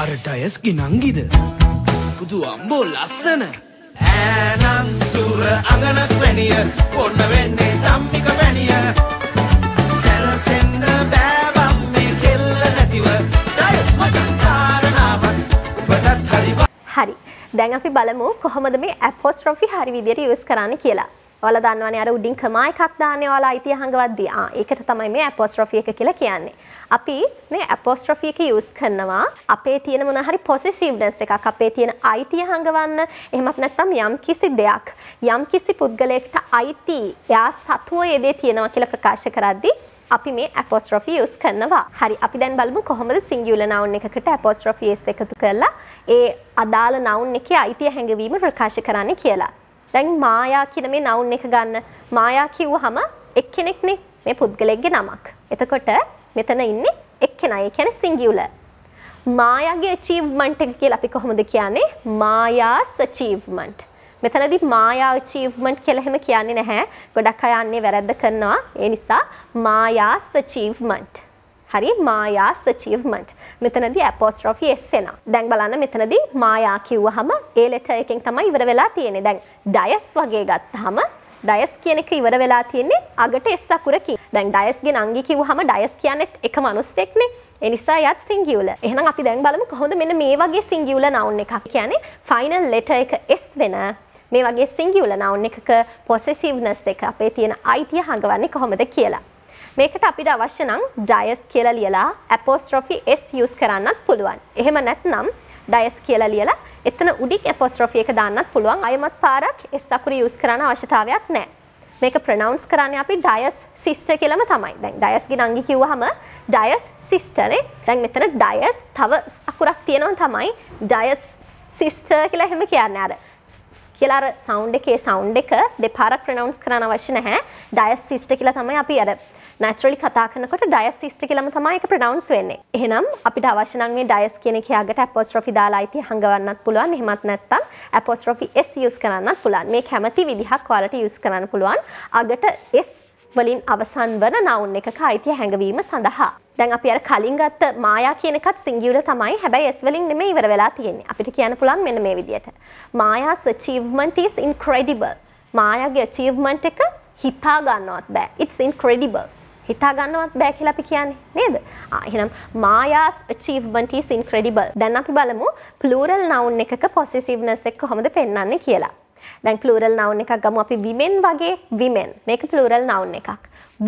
අර ඩයස්ගේ නංගිද පුදු අම්බෝ ලස්සන ඈනම් සූර අඟනක් වැනිය පොන්න වෙන්නේ ධම්මික වැනිය සැලසෙන්න බෑවම් මේ කෙල්ල නැතිව ඩයස් මචං කාරණාවක් ඔබටත් හරි දැන් අපි බලමු කොහොමද මේ ඇපොස්ට්‍රොෆි හරි විදියට යූස් කරන්න කියලා. ඔයාලා දන්නවනේ අර උඩින් කමා එකක් දාන්නේ ඔයාලා අයිතිය හංගවද්දී. ඒකට තමයි මේ ඇපොස්ට්‍රොෆි එක කියලා කියන්නේ. අපි මේ ඇපොස්ට්‍රොෆි එක යූස් කරනවා අපේ තියෙන මොන හරි පොසෙසිව්නස් එකක් අපේ තියෙන අයිතිය හංගවන්න. එහෙමත් නැත්නම් යම් කිසි දෙයක් යම් කිසි පුද්ගලයෙක්ට අයිති එයා සතුව ඒ දේ තියෙනවා කියලා ප්‍රකාශ කරද්දී අපි මේ ඇපොස්ට්‍රොෆි යූස් කරනවා. හරි අපි දැන් බලමු කොහොමද සිංගියුලර් නවුන් එකකට ඇපොස්ට්‍රොෆි s එකතු කරලා ඒ අදාළ නවුන් එකේ අයිතිය හැඟවීම ප්‍රකාශ කරන්න කියලා. දැන් මායා කියන මේ නවුන් එක ගන්න. මායා කිව්වහම එක්කෙනෙක්නේ මේ පුද්ගලයෙක්ගේ නමක්. එතකොට මෙතන ඉන්නේ එක්කෙනා. ඒ කියන්නේ සිංගියුලර්. මායාගේ achievement එක කියලා අපි කොහොමද කියන්නේ? මායාස් achievement. මෙතනදී මායා achievement කියලා එහෙම කියන්නේ නැහැ. ගොඩක් අය අන්නේ වැරද්ද කරනවා. ඒ නිසා මායාස් achievement. හරි මායාස් achievement. මෙතනදී apostrophe s එනවා. දැන් බලන්න මෙතනදී මායා කිව්වහම ඒ letter එකෙන් තමයි ඉවර වෙලා තියෙන්නේ. දැන් ඩයස් වගේ ගත්තාම ඩයස් කියන එක ඉවර වෙලා තියෙන්නේ අගට s අකුරකින්. දැන් ඩයස්ගේ නංගි කිව්වහම ඩයස් කියන්නේ එක මිනිස්සෙක්නේ. ඒ නිසා යත් සිංගියුලර්. එහෙනම් අපි දැන් බලමු කොහොමද මෙන්න මේ වගේ සිංගියුලර් නවුන් එකක්. කියන්නේ ෆයිනල් letter එක s වෙන මේ වගේ සිංගියුලර් නවුන් එකක possessiveness එක අපේ තියෙන අයිතිය හංගවන්නේ කොහොමද කියලා. මේකට අපිට අවශ්‍ය නම් ඩයස් කියලා ලියලා apostrophe s use කරන්නත් පුළුවන්. එහෙම නැත්නම් ඩයස් කියලා ලියලා එතන උඩින් apostrophe එක දාන්නත් පුළුවන්. අයමත් පාරක් s අකුර use කරන්න අවශ්‍යතාවයක් නැහැ. මේක pronounce කරන්නේ අපි ඩයස් sister කියලාම තමයි. දැන් ඩයස්ගේ නංගි කිව්වහම ඩයස් sister නේ. දැන් මෙතන ඩයස් තව අකුරක් තියෙනවා තමයි ඩයස් sister කියලා එහෙම කියන්නේ. අර කියලා අර sound එකේ sound එක දෙපාරක් pronounce කරන්න අවශ්‍ය නැහැ. ඩයස් sister කියලා තමයි අපි අර naturally කතා කරනකොට ඩයස් sister කියලාම තමයි ඒක pronounce වෙන්නේ. එහෙනම් අපිට අවශ්‍ය නම් මේ ඩයස් කියන එකේ අගට apostrophe දාලා අයිතිය හංගවන්නත් පුළුවන්. එහෙමත් නැත්නම් apostrophe s use කරන්නත් පුළුවන්. මේ කැමති විදිහක් ඔයාලට use කරන්න පුළුවන්. අගට s වලින් අවසන් වන noun එකක අයිතිය හැඟවීම සඳහා. දැන් අපි අර කලින් ගත්ත මායා කියන එකත් singular තමයි. හැබැයි s වලින් නෙමෙයි ඉවර වෙලා තියෙන්නේ. අපිට කියන්න පුළුවන් මෙන්න මේ විදිහට. Maya's achievement is incredible. මායාගේ achievement එක හිතා ගන්නවත් බෑ. It's incredible. හිතා ගන්නවත් බෑ කියලා අපි කියන්නේ නේද? එහෙනම් Maya's achievement is incredible. දැන් අපි බලමු plural noun එකක possessiveness එක කොහොමද පෙන්වන්නේ කියලා. දැන් plural noun එකක් ගමු අපි women වගේ women. මේක plural noun එකක්.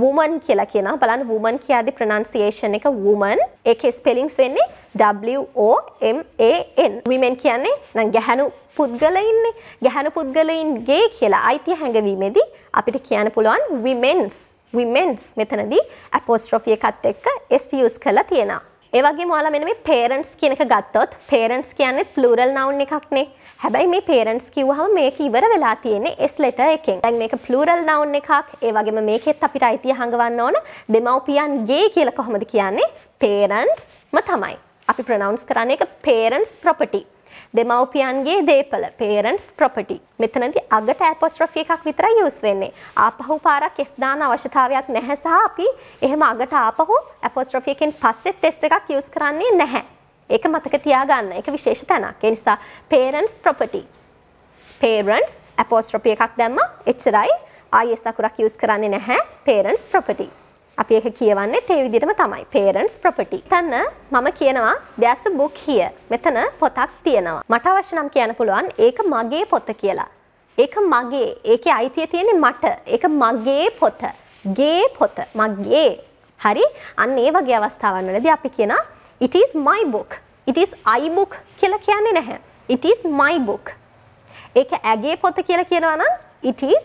woman කියලා කියනවා. බලන්න woman කියද්දී pronunciation එක woman. ඒකේ spellings වෙන්නේ W O M A N. women කියන්නේ නම් ගැහණු පුද්ගලයින්නේ. ගැහණු පුද්ගලයින්ගේ කියලා අයිතිය හැඟවීමේදී අපිට කියන්න පුළුවන් women's මෙතනදී apostrophe එකත් එක්ක s use කරලා තියෙනවා. ඒ වගේම ඔයාලා මෙන්න මේ parents කියන එක ගත්තොත් parents කියන්නේ plural noun එකක්නේ. හැබැයි මේ parents කිව්වහම මේක ඉවර වෙලා තියෙන්නේ s letter එකෙන්. දැන් මේක plural noun එකක්. ඒ වගේම මේකෙත් අපිට අයිතිය හංගවන්න ඕන දෙමව්පියන්ගේ කියලා කොහොමද කියන්නේ? parentsම තමයි. අපි pronounce කරන්නේ ඒක parents property. දෙමව්පියන්ගේ දේපල parents property. මෙතනදී අගට apostrophe එකක් විතරයි use වෙන්නේ. ආපහු පාරක් s දාන අවශ්‍යතාවයක් නැහැ සහ අපි එහෙම අගට ආපහු apostrophe එකෙන් පස්සෙත් s එකක් use කරන්නේ නැහැ. ඒක මතක තියාගන්න. ඒක විශේෂ තැනක්. ඒ නිසා parents property. parents apostrophe එකක් දැම්මා එච්චරයි. ආයි s අකුරක් use කරන්නේ නැහැ. parents property. අපි ඒක කියවන්නේ ඒ විදිහටම තමයි. parents property. එතන මම කියනවා there's a book here. මෙතන පොතක් තියෙනවා. මට අවශ්‍ය නම් කියන්න පුළුවන් ඒක මගේ පොත කියලා. ඒක මගේ. ඒකේ අයිතිය තියෙන්නේ මට. ඒක මගේ පොත. ගේ පොත. මගේ. හරි? අන්න ඒ වගේ අවස්ථාවන් වලදී අපි කියනවා it is my book. it is I book කියලා කියන්නේ නැහැ. it is my book. ඒක ඇගේ පොත කියලා කියනවා නම් it is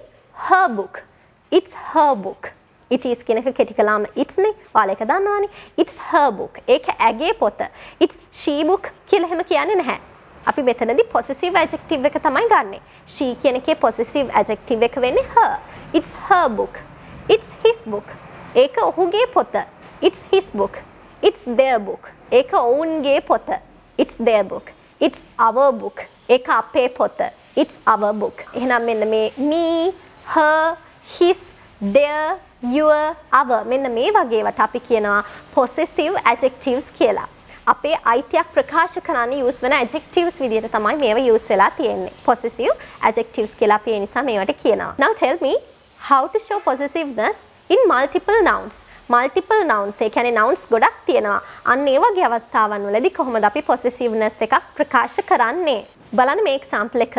her book. it's her book. it is කියන එක කෙටි කළාම it's නේ. ඔයාලා ඒක දන්නවනේ. it's her book. ඒක ඇගේ පොත. it's she book කියලා එහෙම කියන්නේ නැහැ. අපි මෙතනදී possessive adjective එක තමයි ගන්නෙ. she කියන එකේ possessive adjective එක වෙන්නේ her. it's her book. it's his book. ඒක ඔහුගේ පොත. it's his book. it's their book. ඒක ඔවුන්ගේ පොත. it's their book. it's our book. ඒක අපේ පොත. it's our book. එහෙනම් මෙන්න මේ me, her, his, their, your, our මෙන්න මේ වගේ වට අපි කියනවා possessive adjectives කියලා. අපේ අයිතියක් ප්‍රකාශ කරන්න use වෙන adjectives විදිහට තමයි මේවා use වෙලා තියෙන්නේ. possessive adjectives කියලා අපි ඒ නිසා මේවට කියනවා. Now tell me how to show possessiveness in multiple nouns. multiple nouns ඒ කියන්නේ nouns ගොඩක් තියෙනවා. අන්න ඒ වගේ අවස්ථාවන් වලදී කොහොමද අපි possessiveness එකක් ප්‍රකාශ කරන්නේ? බලන්න මේ example එක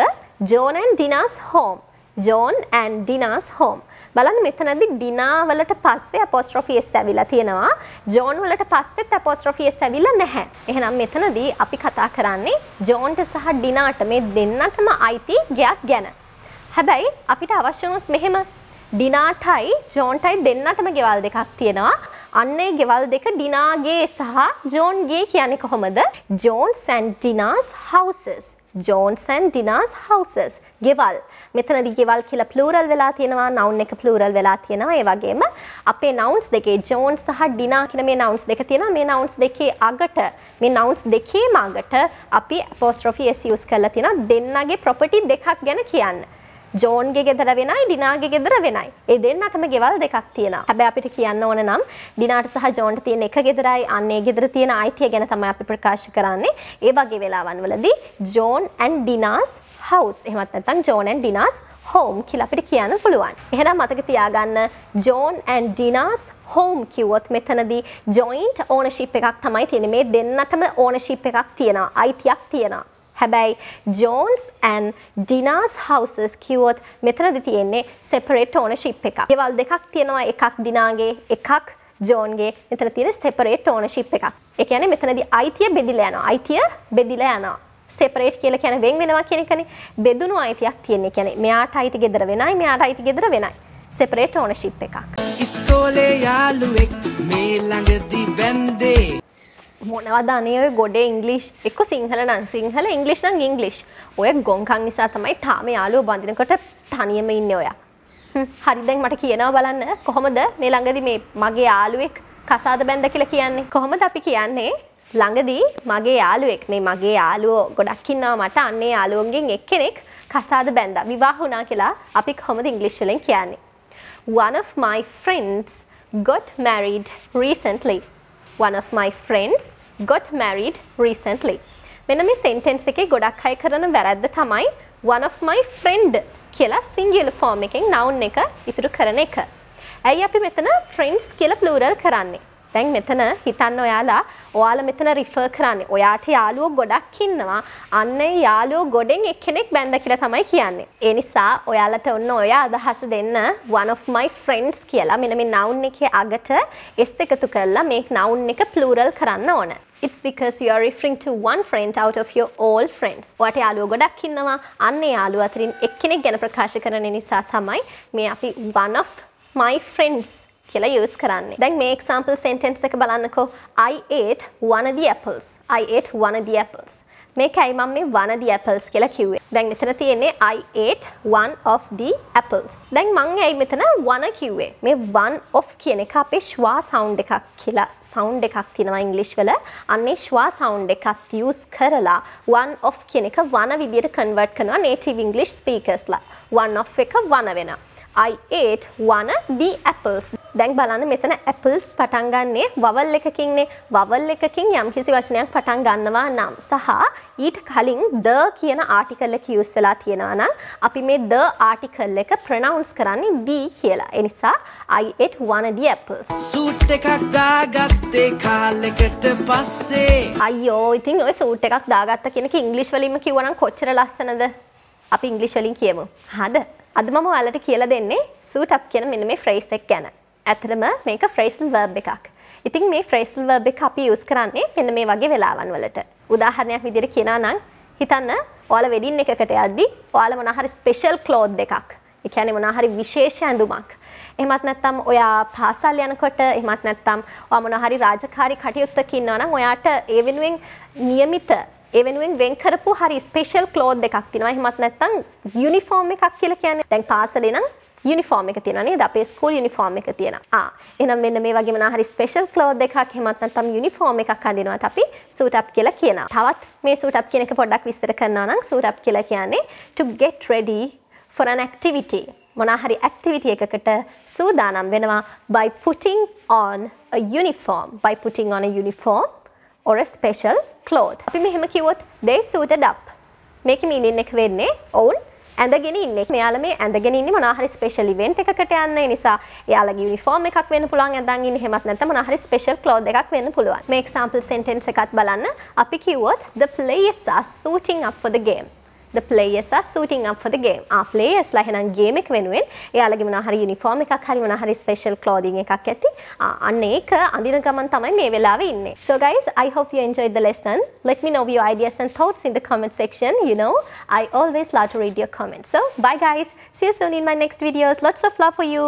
John and Dina's home. John and Dina's home. බලන්න මෙතනදී ඩිනා වලට පස්සේ apostrophe s ඇවිල්ලා තියෙනවා. ජෝන් වලට පස්සෙත් apostrophe s ඇවිල්ලා නැහැ. එහෙනම් මෙතනදී අපි කතා කරන්නේ ජෝන්ට සහ ඩිනාට මේ දෙන්නටම අයිති ගයක් ගැන. හැබැයි අපිට අවශ්‍ය වුණොත් මෙහෙම ඩිනාටයි ජෝන්ටයි දෙන්නටම ගෙවල් දෙකක් තියෙනවා. අන්නේ ගෙවල් දෙක ඩිනාගේ සහ ජෝන්ගේ කියන්නේ කොහොමද? John's and Dina's houses. John's and Dina's houses. ගෙවල්. මෙතනදී ගෙවල් කියලා plural වෙලා තියෙනවා. noun එක plural වෙලා තියෙනවා. ඒ වගේම අපේ nouns දෙකේ John සහ Dina කියන මේ nouns දෙක තියෙනවා. මේ nouns දෙකේ අගට මේ nouns දෙකේම අගට අපි apostrophe s use කරලා තියෙනවා. දෙන්නගේ property දෙකක් ගැන කියන්න. ජෝන්ගේ ගෙදර වෙනයි ඩිනාගේ ගෙදර වෙනයි. ඒ දෙන්නටම ගෙවල් දෙකක් තියෙනවා. හැබැයි අපිට කියන්න ඕන නම් ඩිනාට සහ ජෝන්ට තියෙන එක ගෙදරයි අන්නේ ගෙදර තියෙන අයිතිය ගැන තමයි අපි ප්‍රකාශ කරන්නේ. ඒ වගේ වෙලාවන් වලදී John and Dina's house එහෙමත් නැත්නම් John and Dina's home කියලා අපිට කියන්න පුළුවන්. එහෙනම් මතක තියාගන්න John and Dina's home කිව්වොත් මෙතනදී joint ownership එකක් තමයි තියෙන්නේ. මේ දෙන්නටම ownership එකක් තියෙනවා. අයිතියක් තියෙනවා. හැබැයි John's and Dina's houses කිව්වොත් මෙතනදී තියෙන්නේ separate ownership එකක්. ගෙවල් දෙකක් තියෙනවා. එකක් ඩිනාගේ, එකක් ජෝන්ගේ. මෙතන තියෙන separate ownership එකක්. ඒ කියන්නේ මෙතනදී අයිතිය බෙදිලා යනවා. අයිතිය බෙදිලා යනවා. separate කියලා කියන්නේ වෙන් වෙනවා කියන එකනේ. බෙදුණු අයිතියක් තියෙන්නේ. කියන්නේ මෙයාට අයිති ගෙදර වෙනයි, මෙයාට අයිති ගෙදර වෙනයි. separate ownership එකක්. ඉස්කෝලේ යාළුවෙක් මේ ළඟදී වැන්දේ මොනවද අනේ ඔය ගොඩේ ඉංග්‍රීසි එක්ක සිංහල නම් සිංහල ඉංග්‍රීසි නම් ඉංග්‍රීසි. ඔය ගොංකම් නිසා තමයි තාම යාළුවෝ බඳිනකොට තනියම ඉන්නේ ඔයා. හරි දැන් මට කියනවා බලන්න කොහොමද මේ ළඟදී මේ මගේ යාළුවෙක් කසාද බැඳ කියලා කියන්නේ. කොහොමද අපි කියන්නේ ළඟදී මගේ යාළුවෙක් මේ මගේ යාළුවෝ ගොඩක් ඉන්නවා මට අන්නේ යාළුවන්ගෙන් එක්කෙනෙක් කසාද බැඳා විවාහ වුණා කියලා අපි කොහොමද ඉංග්‍රීසි වලින් කියන්නේ? One of my friends got married recently. One of my friends got married recently. මෙන්න මේ sentence එකේ ගොඩක් අය කරන වැරද්ද තමයි one of my friend කියලා singular form එකෙන් noun එක ඉතුරු කරන එක. ඇයි අපි මෙතන friends කියලා plural කරන්නේ? දැන් මෙතන හිතන්න ඔයාලා මෙතන refer කරන්නේ. ඔයාට යාළුවෝ ගොඩක් ඉන්නවා. අන්න ඒ යාළුවෝ ගොඩෙන් එක්කෙනෙක් බැඳ කියලා තමයි කියන්නේ. ඒ නිසා ඔයාලට ඔන්න ඔය අදහස දෙන්න one of my friends කියලා මෙන්න මේ noun එකේ අගට s එකතු කරලා මේ noun එක plural කරන්න ඕන. It's because you are referring to one friend out of your all friends. ඔයාට යාළුවෝ ගොඩක් ඉන්නවා. අන්න ඒ යාළුවා අතරින් එක්කෙනෙක් ගැන ප්‍රකාශ කරන නිසා තමයි මේ අපි one of my friends කියලා use කරන්නේ. දැන් මේ example sentence එක බලන්නකෝ. I ate one of the apples. I ate one of the apples. මේකයි මම මේ one of the apples කියලා කිව්වේ. දැන් මෙතන තියෙන්නේ I ate one of the apples. දැන් මම ඇයි මෙතන one කිව්වේ? මේ one of කියන එක අපේ schwa sound එකක් කියලා sound එකක් තියෙනවා English වල. අන්නේ schwa sound එකත් use කරලා one of කියන එක one විදියට convert කරනවා native English speakersලා. one of එක one වෙනවා. I ate one of the apples. දැන් බලන්න මෙතන apples පටන් ගන්නෙ vowel එකකින්නේ. vowel එකකින් යම්කිසි වචනයක් පටන් ගන්නවා නම් සහ ඊට කලින් the කියන article එක use වෙලා තියෙනවා නම් අපි මේ the article එක pronounce කරන්නේ the කියලා. ඒ නිසා I ate one of the apples. Suit එකක් දාගත්තේ කාලෙකට පස්සේ. අයියෝ ඉතින් ඔය සූට් එකක් දාගත්ත කියන එක ඉංග්‍රීසි වලින්ම කිව්වනම් කොච්චර ලස්සනද? අපි ඉංග්‍රීසි වලින් කියමු. හරිද? අද මම ඔයාලට කියලා දෙන්නේ suit up කියන මෙන්න මේ phrase එක ගැන. ඇත්තටම මේක phrasal verb එකක්. ඉතින් මේ phrasal verb එක අපි use කරන්නේ මෙන්න මේ වගේ වෙලාවන් වලට. උදාහරණයක් විදිහට කියනවා නම් හිතන්න ඔයාලා වෙඩින් එකකට යද්දි ඔයාලා මොනවා හරි special cloth එකක්. ඒ කියන්නේ මොනවා හරි විශේෂ ඇඳුමක්. එහෙමත් නැත්නම් ඔයා පාසල් යනකොට එහෙමත් නැත්නම් ඔයා මොනවා හරි රාජකාරී කටයුත්තක ඉන්නවා නම් ඔයාට ඒ වෙනුවෙන් નિયમિત ඒ වෙනුවෙන් වෙන් කරපු හරි ස්පෙෂල් ක්ලෝත් එකක් තියෙනවා. එහෙමත් නැත්නම් යුනිෆෝම් එකක් කියලා කියන්නේ. දැන් පාසලේ නම් යුනිෆෝම් එක තියෙනවා නේද? අපේ ස්කූල් යුනිෆෝම් එක තියෙනවා. එහෙනම් මෙන්න මේ වගේ මොනවා හරි ස්පෙෂල් ක්ලෝත් එකක් එහෙමත් නැත්නම් යුනිෆෝම් එකක් අඳිනවාට අපි suit up කියලා කියනවා. තවත් මේ suit up කියන එක පොඩ්ඩක් විස්තර කරනවා නම් suit up කියලා කියන්නේ to get ready for an activity. මොනවා හරි activity එකකට සූදානම් වෙනවා by putting on a uniform. by putting on a uniform or a special cloth. අපි මෙහෙම කිව්වොත් they suited up. මේකේ meaning එක වෙන්නේ ඔවුන් ඇඳගෙන ඉන්නේ. මෙයාලා මේ ඇඳගෙන ඉන්නේ මොනවා හරි ස්පෙෂල් ඉවෙන්ට් එකකට යන්න. ඒ නිසා එයාලගේ යුනිෆෝම් එකක් වෙන්න පුළුවන් ඇඳන් ඉන්නේ. එහෙමත් නැත්නම් මොනවා හරි ස්පෙෂල් ක්ලොත් එකක් වෙන්න පුළුවන්. මේ එක්සැම්පල් සෙන්ටෙන්ස් එකත් බලන්න. අපි කිව්වොත් the players are suiting up for the game. The players are suiting up for the game. Players ලා එහෙනම් game එක වෙනුවෙන් එයාලගේ මොනවා හරි යුනිෆෝම් එකක් හරි මොනවා හරි ස්පෙෂල් ක්ලොතින් එකක් ඇති. අන්න ඒක අඳින ගමන් තමයි මේ වෙලාවේ ඉන්නේ. So guys, I hope you enjoyed the lesson. Let me know your ideas and thoughts in the comment section. You know, I always love to read your comments. So bye guys. See you soon in my next videos. Lots of love for you.